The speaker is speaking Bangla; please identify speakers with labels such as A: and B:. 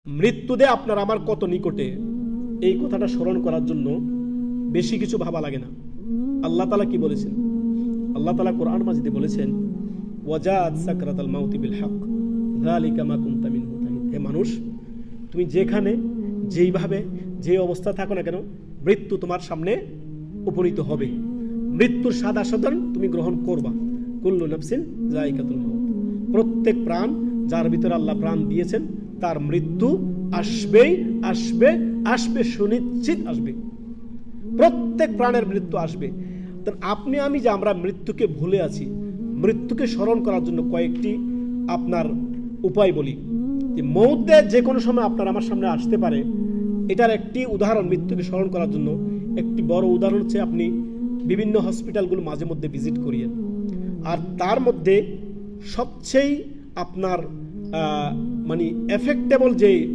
A: মৃত্যুদে আপনার আমার কত নিকটে, এই কথাটা স্মরণ করার জন্য বেশি কিছু ভাবা লাগে না। আল্লাহ তাআলা কি বলেছেন? আল্লাহ তাআলা কোরআন মাজিদে বলেছেন, ওয়াজাত সাকরাতাল মাউতি বিল হক যালিকা মা কুনতা মিনহু তাহিদ। হে মানুষ, তুমি যেখানে যেইভাবে যে অবস্থা থাকো না কেন, মৃত্যু তোমার সামনে উপনীত হবে। মৃত্যুর স্বাদ আস্বাদন তুমি গ্রহণ করবা। কুল্লু নাফসিন যায়িকাতুল মাউত। প্রত্যেক প্রাণ, যার ভিতরে আল্লাহ প্রাণ দিয়েছেন, তার মৃত্যু আসবেই, আসবে, আসবে, সুনিশ্চিত আসবে। প্রত্যেক প্রাণের মৃত্যু আসবে। আপনি আমি যে আমরা মৃত্যুকে ভুলে আছি, মৃত্যুকে স্মরণ করার জন্য কয়েকটি আপনার উপায় বলি। মৌত যে কোনো সময় আপনার আমার সামনে আসতে পারে, এটার একটি উদাহরণ মৃত্যুকে স্মরণ করার জন্য একটি বড় উদাহরণ হচ্ছে আপনি বিভিন্ন হসপিটালগুলো মাঝে মধ্যে ভিজিট করিয়েন। আর তার মধ্যে সবচেয়ে আপনার মানে এফেক্টেবল যে